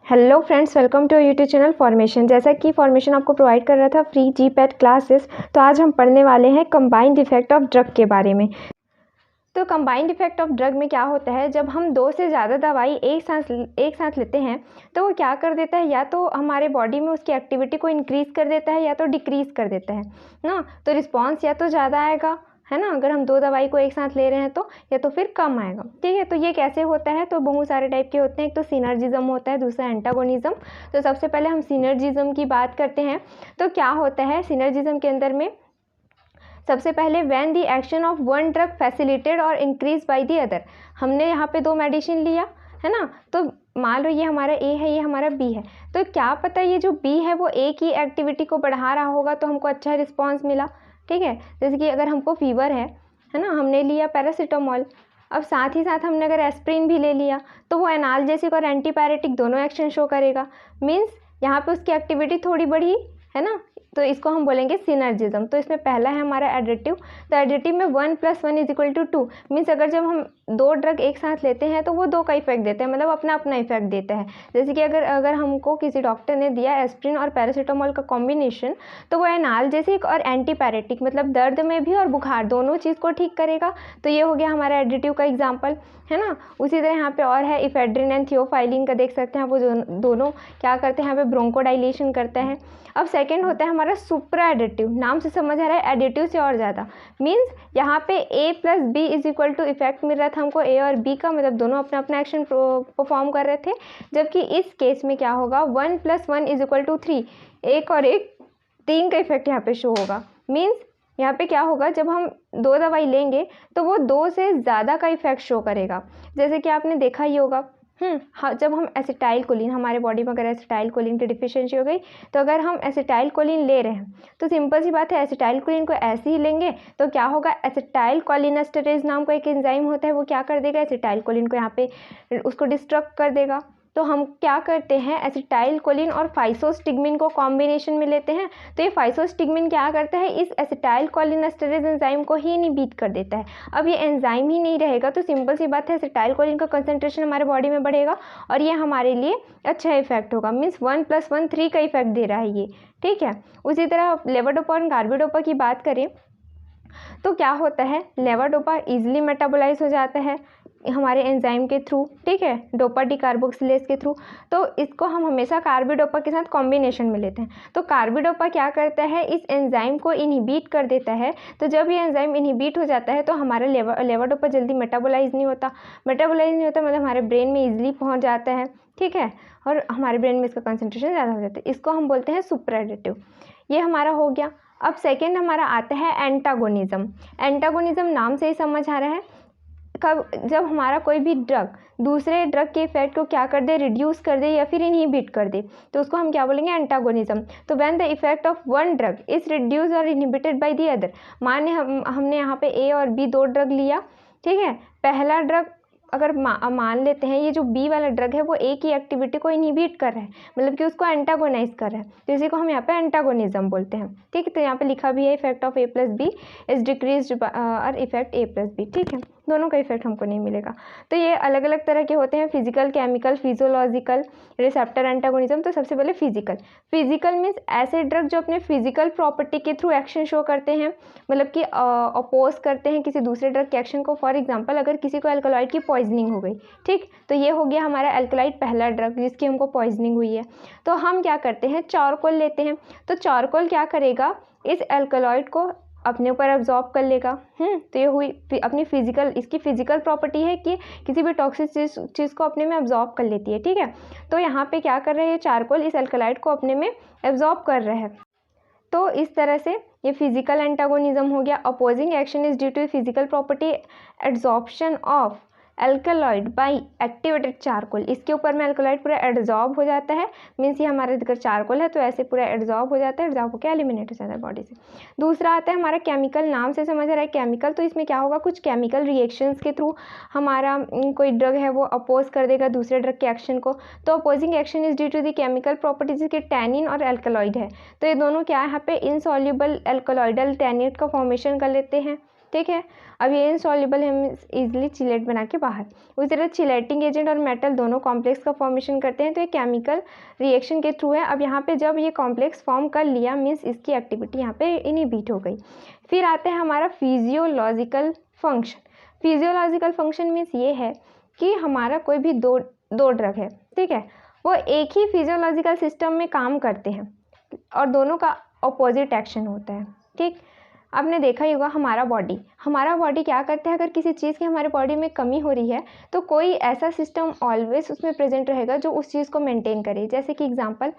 Hello friends, welcome to YouTube channel formation. जैसा कि formation आपको प्रोवाइड कर रहा था फ्री जीपैट क्लासेस, तो आज हम पढ़ने वाले हैं कंबाइंड इफेक्ट ऑफ ड्रग के बारे में। तो कंबाइंड इफेक्ट ऑफ ड्रग में क्या होता है, जब हम दो से ज़्यादा दवाई एक साथ लेते हैं तो वो क्या कर देता है, या तो हमारे बॉडी में उसकी एक्टिविटी को इंक्रीज़ कर देता है या तो डिक्रीज़ कर देता है ना। तो रिस्पॉन्स या तो ज़्यादा आएगा, है ना, अगर हम दो दवाई को एक साथ ले रहे हैं तो, या तो फिर कम आएगा। ठीक है, तो ये कैसे होता है, तो बहुत सारे टाइप के होते हैं। एक तो सिनर्जिज्म होता है, दूसरा एंटागोनिज्म। तो सबसे पहले हम सिनर्जिज्म की बात करते हैं। तो क्या होता है सिनर्जिज्म के अंदर में, सबसे पहले when the action of one drug facilitated और इंक्रीज बाय द अदर। हमने यहाँ पे दो मेडिसिन लिया है ना, तो मान लो ये हमारा ए है, ये हमारा बी है। तो क्या पता ये जो बी है वो ए की एक्टिविटी को बढ़ा रहा होगा तो हमको अच्छा रिस्पॉन्स मिला। ठीक है, जैसे कि अगर हमको फीवर है ना, हमने लिया पैरासीटामोल, अब साथ ही साथ हमने अगर एस्प्रिन भी ले लिया तो वो एनाल्जेसिक और एंटीपायरेटिक दोनों एक्शन शो करेगा। मीन्स यहाँ पे उसकी एक्टिविटी थोड़ी बढ़ी है ना, तो इसको हम बोलेंगे सिनर्जिज्म। तो इसमें पहला है हमारा एडिटिव। तो एडिटिव में 1 + 1 = 2। मीन्स अगर जब हम दो ड्रग एक साथ लेते हैं तो वो दो का इफेक्ट देते हैं, मतलब अपना अपना इफेक्ट देता है। जैसे कि अगर हमको किसी डॉक्टर ने दिया एस्प्रिन और पैरासीटामोल का कॉम्बिनेशन, तो वो एनाल्जेसिक और एंटीपायरेटिक, मतलब दर्द में भी और बुखार दोनों चीज़ को ठीक करेगा। तो ये हो गया हमारा एडिटिव का एग्जाम्पल, है ना। उसी तरह यहाँ पे और है इफेड्रिन एंड थियोफाइलिन का, देख सकते हैं वो दोनों क्या करते हैं, यहाँ पे ब्रोंकोडाइलेशन करता है। अब सेकंड होता है हमारा सुप्रा एडिटिव। नाम से समझ आ रहा है एडिटिव से और ज़्यादा। मीन्स यहाँ पे A + B = इफेक्ट मिल रहा था हमको A और B का, मतलब दोनों अपना अपना एक्शन परफॉर्म कर रहे थे। जबकि इस केस में क्या होगा, 1 + 1 = 3। एक और एक 3 का इफेक्ट यहाँ पे शो होगा। मीन्स यहाँ पे क्या होगा, जब हम दो दवाई लेंगे तो वो दो से ज़्यादा का इफेक्ट शो करेगा। जैसे कि आपने देखा ही होगा, हाँ, जब हम एसिटाइल कोलिन, हमारे बॉडी में अगर एसिटाइल कोलिन की डिफिशियंसी हो गई, तो अगर हम एसिटाइल कोलिन ले रहे हैं तो सिंपल सी बात है, एसिटाइल कोलिन को ऐसे ही लेंगे तो क्या होगा, एसिटाइल कोलिनेस्टेरेज नाम का एक एंजाइम होता है, वो क्या कर देगा, एसिटाइल कोलिन को यहाँ पे उसको डिस्ट्रक्ट कर देगा। तो हम क्या करते हैं, एसिटाइल कोलिन और फाइसोस्टिग्मिन को कॉम्बिनेशन में लेते हैं। तो ये फाइसोस्टिग्मिन क्या करता है, इस एसिटाइल कोलिनेस्टेरेज एंजाइम को ही इनहिबिट कर देता है। अब ये एंजाइम ही नहीं रहेगा तो सिंपल सी बात है, एसिटाइल कोलिन का कंसंट्रेशन हमारे बॉडी में बढ़ेगा और ये हमारे लिए अच्छा इफेक्ट होगा। मीन्स 1 + 1 3 का इफेक्ट दे रहा है ये। ठीक है, उसी तरह लेवोडोपा और कार्बिडोपा की बात करें तो क्या होता है, लेवोडोपा इजीली मेटाबोलाइज हो जाता है हमारे एंजाइम के थ्रू। ठीक है, डोपा डिकार्बोक्सिलेज के थ्रू। तो इसको हम हमेशा कार्बिडोपा के साथ कॉम्बिनेशन में लेते हैं। तो कार्बिडोपा क्या करता है, इस एंजाइम को इनहिबिट कर देता है। तो जब ये एंजाइम इनहिबिट हो जाता है तो हमारा लेवोडोपा जल्दी मेटाबोलाइज नहीं होता। मतलब हमारे ब्रेन में ईजिली पहुँच जाता है। ठीक है, और हमारे ब्रेन में इसका कंसनट्रेशन ज़्यादा हो जाता है। इसको हम बोलते हैं सुप्राएडिटिव। ये हमारा हो गया। अब सेकेंड हमारा आता है एंटागोनिज्म। एंटागोनिज्म नाम से ही समझ आ रहा है, कब, जब हमारा कोई भी ड्रग दूसरे ड्रग के इफेक्ट को क्या कर दे, रिड्यूस कर दे या फिर इनहिबिट कर दे, तो उसको हम क्या बोलेंगे, एंटागोनिज्म। तो when the effect of one drug is reduce और इनहिबिटेड बाय द अदर। माने हमने यहाँ पे A और B दो ड्रग लिया। ठीक है, पहला ड्रग अगर मान लेते हैं ये जो B वाला ड्रग है वो A की एक्टिविटी को इनहिबिट कर रहा है, मतलब कि उसको एंटागोनाइज कर रहा है, तो इसी को हम यहाँ पे एंटागोनिज्म बोलते हैं। ठीक है, तो यहाँ पे लिखा भी है effect of A + B is decreased और इफेक्ट A + B। ठीक है, दोनों का इफेक्ट हमको नहीं मिलेगा। तो ये अलग अलग तरह के होते हैं, physical, chemical, physiological, receptor antagonism. तो सबसे पहले फिजिकल मीन्स ऐसे ड्रग जो अपने फिजिकल प्रॉपर्टी के थ्रू एक्शन शो करते हैं, मतलब कि अपोज करते हैं किसी दूसरे ड्रग के एक्शन को। फॉर एग्जांपल अगर किसी को अल्कलॉइड की पॉइजनिंग हो गई, ठीक, तो ये हो गया हमारा अल्कलॉइड पहला ड्रग जिसकी हमको पॉइजनिंग हुई है। तो हम क्या करते हैं, चारकोल लेते हैं। तो चारकोल क्या करेगा, इस अल्कलॉइड को अपने ऊपर एब्जॉर्ब कर लेगा। तो ये हुई अपनी इसकी फिजिकल प्रॉपर्टी है कि किसी भी टॉक्सिक चीज़ को अपने में एब्जॉर्ब कर लेती है। ठीक है, तो यहाँ पे क्या कर रहे हैं, चारकोल इस अल्कलॉइड को अपने में एब्जॉर्ब कर रहा है। तो इस तरह से ये फिजिकल एंटागोनिज्म हो गया। Opposing action is due to physical property adsorption of alkaloid by activated charcoal. इसके ऊपर में एल्कलॉइड पूरा एड्जॉर्ब हो जाता है। मीन्स ये हमारा अगर चारकोल है तो ऐसे पूरा एड्जॉर्ब हो जाता है, एड्जॉर्ब होकर एलिमिनेट हो जाता है बॉडी से। दूसरा आता है हमारा केमिकल। नाम से समझ आ रहा है केमिकल, तो इसमें क्या होगा, कुछ केमिकल रिएक्शंस के थ्रू हमारा कोई ड्रग है वो अपोज कर देगा दूसरे ड्रग के एक्शन को। तो opposing action is due to the chemical properties के टैनिन और एल्कलॉइड है। तो ये दोनों क्या है, यहाँ पे इनसॉल्युबल एल्कलॉइडल टैनेट का फॉर्मेशन कर लेते हैं। ठीक है। अब ये इनसॉल्युबल हम इजीली चिलेट बना के बाहर। उसी तरह चिलेटिंग एजेंट और मेटल दोनों कॉम्प्लेक्स का फॉर्मेशन करते हैं, तो ये केमिकल रिएक्शन के थ्रू है। अब यहाँ पे जब ये कॉम्प्लेक्स फॉर्म कर लिया मीन्स इसकी एक्टिविटी यहाँ पे इनहिबिट हो गई। फिर आता है हमारा physiological function. Physiological function means ये है कि हमारा कोई भी दो ड्रग है, ठीक है, वो एक ही फिजियोलॉजिकल सिस्टम में काम करते हैं और दोनों का अपोजिट एक्शन होता है, ठीक। आपने देखा ही होगा हमारा बॉडी क्या करता है, अगर किसी चीज़ की हमारे बॉडी में कमी हो रही है तो कोई ऐसा सिस्टम ऑलवेज उसमें प्रेजेंट रहेगा जो उस चीज़ को मेंटेन करे। जैसे कि एग्जांपल,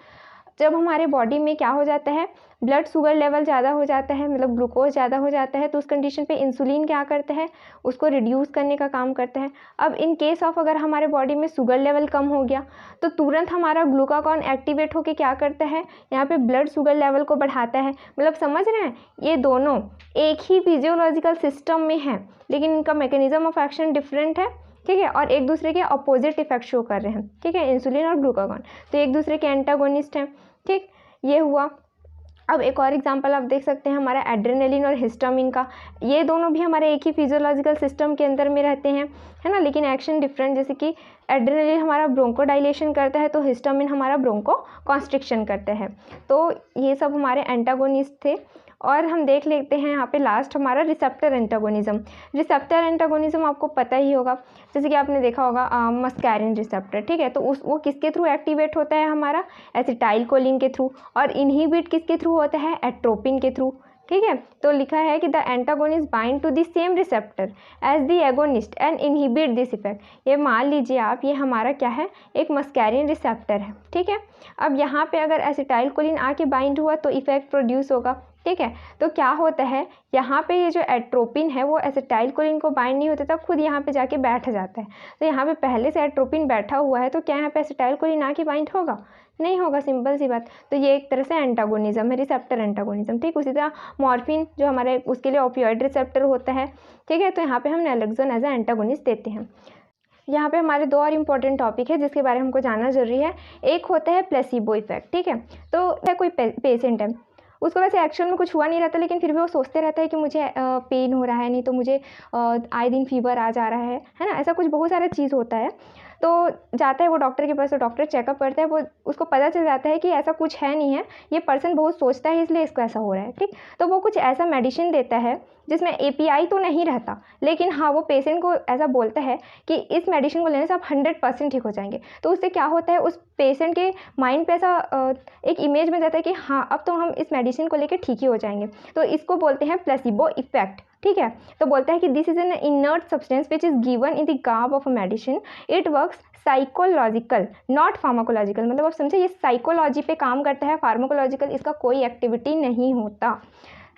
जब हमारे बॉडी में क्या हो जाता है, ब्लड शुगर लेवल ज़्यादा हो जाता है, मतलब ग्लूकोज ज़्यादा हो जाता है, तो उस कंडीशन पे इंसुलिन क्या करता है, उसको रिड्यूस करने का काम करता है। अब इन केस ऑफ अगर हमारे बॉडी में शुगर लेवल कम हो गया तो तुरंत हमारा ग्लूकागॉन एक्टिवेट होकर क्या करता है, यहाँ पे ब्लड शुगर लेवल को बढ़ाता है। मतलब समझ रहे हैं, ये दोनों एक ही फिजियोलॉजिकल सिस्टम में हैं लेकिन इनका मैकेनिज्म ऑफ एक्शन डिफरेंट है, ठीक है, और एक दूसरे के अपोजिट इफेक्ट शो कर रहे हैं, ठीक है, इंसुलिन और ग्लूकागॉन तो एक दूसरे के एंटागोनिस्ट हैं, ठीक, ये हुआ। अब एक और एग्जांपल आप देख सकते हैं हमारा एड्रेनलिन और हिस्टामिन का। ये दोनों भी हमारे एक ही फिजियोलॉजिकल सिस्टम के अंदर में रहते हैं, है ना, लेकिन एक्शन डिफरेंट। जैसे कि एड्रेनलिन हमारा ब्रोंकोडाइलेशन करता है तो हिस्टामिन हमारा ब्रोंको कॉन्स्ट्रिक्शन करता है। तो ये सब हमारे एंटागोनिस्ट थे। और हम देख लेते हैं यहाँ पे लास्ट हमारा रिसेप्टर एंटागोनिज्म। रिसेप्टर एंटागोनिज्म आपको पता ही होगा, जैसे कि आपने देखा होगा मस्कैरिन रिसेप्टर, ठीक है, तो वो किसके थ्रू एक्टिवेट होता है, हमारा एसिटाइलकोलिन के थ्रू। और इनहिबिट किसके थ्रू होता है, एट्रोपिन के थ्रू, ठीक है। तो लिखा है कि the antagonist bind to the same receptor as the agonist and inhibit this effect. ये मान लीजिए आप, ये हमारा क्या है, एक मस्कैरिन रिसेप्टर है, ठीक है। अब यहाँ पे अगर एसिटाइलकोलिन आके बाइंड हुआ तो इफेक्ट प्रोड्यूस होगा, ठीक है। तो क्या होता है, यहाँ पे ये जो एट्रोपिन है वो एसिटाइलकोलिन को बाइंड नहीं होता था, खुद यहाँ पे जाके बैठ जाता है। तो यहाँ पे पहले से एट्रोपिन बैठा हुआ है तो क्या यहाँ पे एसिटाइलकोलिन आके बाइंड होगा, नहीं होगा, सिंपल सी बात। तो ये एक तरह से एंटागोनिज्म है, रिसेप्टर एंटागोनिज्म, ठीक। उसी तरह मॉर्फिन जो हमारे उसके लिए ओपियोइड रिसेप्टर होता है, ठीक है, तो यहाँ पे हम नैलोक्सोन एज ए एंटागोनिस्ट देते हैं। यहाँ पे हमारे दो और इम्पॉर्टेंट टॉपिक है जिसके बारे में हमको जानना जरूरी है। एक होता है प्लेसिबो इफेक्ट, ठीक है। तो कोई पेशेंट है, उसको वैसे एक्चुअल में कुछ हुआ नहीं रहता लेकिन फिर भी वो सोचते रहता है कि मुझे पेन हो रहा है, नहीं तो मुझे आए दिन फीवर आ जा रहा है ना, ऐसा कुछ बहुत सारा चीज़ होता है। तो जाता है वो डॉक्टर के पास, तो डॉक्टर चेकअप करता है, वो उसको पता चल जाता है कि ऐसा कुछ है नहीं है, ये पर्सन बहुत सोचता है इसलिए इसको ऐसा हो रहा है, ठीक। तो वो कुछ ऐसा मेडिसिन देता है जिसमें एपीआई तो नहीं रहता, लेकिन हाँ वो पेशेंट को ऐसा बोलता है कि इस मेडिसिन को लेने से आप 100% ठीक हो जाएंगे। तो उससे क्या होता है, उस पेशेंट के माइंड पे ऐसा एक इमेज बन जाता है कि हाँ अब तो हम इस मेडिसिन को लेकर ठीक ही हो जाएंगे। तो इसको बोलते हैं प्लेसिबो इफेक्ट, ठीक है। तो बोलता है कि this is an inert substance which is given in the garb of a medicine, it works psychological not pharmacological. मतलब आप समझे, ये साइकोलॉजी पे काम करता है, फार्माकोलॉजिकल इसका कोई एक्टिविटी नहीं होता,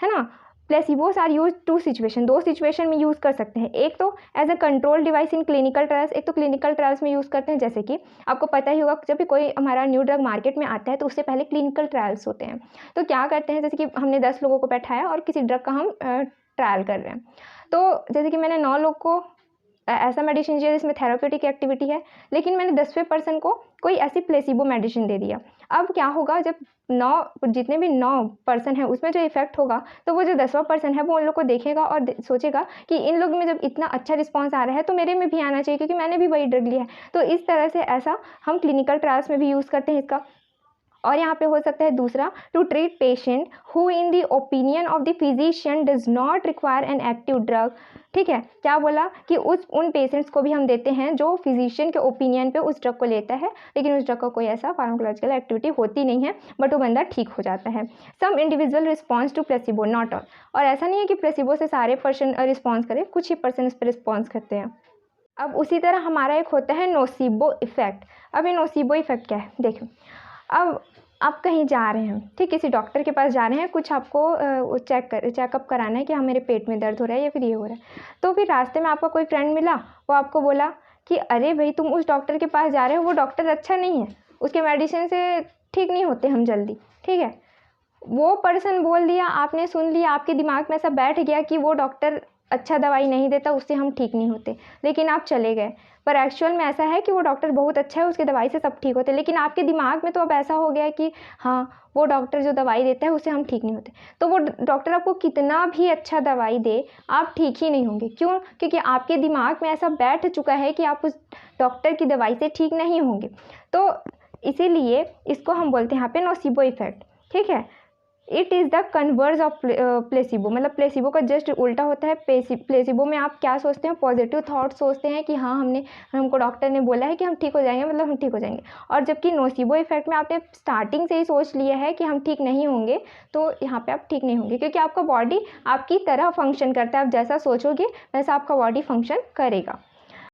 है ना। Placebos are use to situation, दो सिचुएशन में यूज़ कर सकते हैं। एक तो as a control device in clinical trials, एक तो क्लिनिकल ट्रायल्स में यूज़ करते हैं। जैसे कि आपको पता ही होगा, जब भी कोई हमारा न्यू ड्रग मार्केट में आता है तो उससे पहले क्लिनिकल ट्रायल्स होते हैं। तो क्या करते हैं, जैसे कि हमने 10 लोगों को बैठाया और किसी ड्रग का हम ट्रायल कर रहे हैं, तो जैसे कि मैंने 9 लोग को ऐसा मेडिसिन दिया जिसमें थेराप्यूटिक एक्टिविटी है, लेकिन मैंने 10वें पर्सन को कोई ऐसी प्लेसिबो मेडिसिन दे दिया। अब क्या होगा, जब जितने भी 9 पर्सन है उसमें जो इफेक्ट होगा, तो वो जो 10वां पर्सन है वो उन लोग को देखेगा और सोचेगा कि इन लोग में जब इतना अच्छा रिस्पांस आ रहा है तो मेरे में भी आना चाहिए क्योंकि मैंने भी वही ड्रग लिया है। तो इस तरह से ऐसा हम क्लिनिकल ट्रायल्स में भी यूज़ करते हैं इसका। और यहाँ पे हो सकता है दूसरा, to treat patient who in the opinion of the physician does not require an active drug, ठीक है। क्या बोला कि उन पेशेंट्स को भी हम देते हैं जो फिजिशियन के ओपिनियन पे उस ड्रग को लेता है, लेकिन उस ड्रग का कोई ऐसा फार्माकोलॉजिकल एक्टिविटी होती नहीं है, बट वो बंदा ठीक हो जाता है। Some individual response to placebo, not all. और ऐसा नहीं है कि प्लेसिबो से सारे पर्सन रिस्पॉन्स करें, कुछ ही पर्सन इस पर रिस्पॉन्स करते हैं। अब उसी तरह हमारा एक होता है नोसिबो इफेक्ट। अब ये नोसिबो इफेक्ट क्या है, देखो, अब आप कहीं जा रहे हैं, ठीक, किसी डॉक्टर के पास जा रहे हैं, कुछ आपको चेकअप कराना है कि हाँ मेरे पेट में दर्द हो रहा है या फिर ये हो रहा है। तो फिर रास्ते में आपका कोई फ्रेंड मिला, वो आपको बोला कि अरे भाई तुम उस डॉक्टर के पास जा रहे हो, वो डॉक्टर अच्छा नहीं है, उसके मेडिसिन से ठीक नहीं होते हम जल्दी, ठीक है। वो पर्सन बोल दिया, आपने सुन लिया, आपके दिमाग में ऐसा बैठ गया कि वो डॉक्टर अच्छा दवाई नहीं देता उससे हम ठीक नहीं होते, लेकिन आप चले गए। पर एक्चुअल में ऐसा है कि वो डॉक्टर बहुत अच्छा है, उसकी दवाई से सब ठीक होते हैं, लेकिन आपके दिमाग में तो अब ऐसा हो गया है कि हाँ वो डॉक्टर जो दवाई देता है उससे हम ठीक नहीं होते। तो वो डॉक्टर आपको कितना भी अच्छा दवाई दे, आप ठीक ही नहीं होंगे। क्यों? क्योंकि आपके दिमाग में ऐसा बैठ चुका है कि आप उस डॉक्टर की दवाई से ठीक नहीं होंगे। तो इसीलिए इसको हम बोलते हैं यहाँ पे नोसिबो इफेक्ट। ठीक है, it is the converse of placebo, मतलब प्लेसिबो का जस्ट उल्टा होता है। प्लेसिबो में आप क्या सोचते हैं? पॉजिटिव थॉट सोचते हैं कि हाँ हमको डॉक्टर ने बोला है कि हम ठीक हो जाएंगे, मतलब हम ठीक हो जाएंगे। और जबकि नोसिबो इफेक्ट में आपने स्टार्टिंग से ही सोच लिया है कि हम ठीक नहीं होंगे, तो यहाँ पे आप ठीक नहीं होंगे, क्योंकि आपका बॉडी आपकी तरह फंक्शन करता है। आप जैसा सोचोगे वैसा आपका बॉडी फंक्शन करेगा।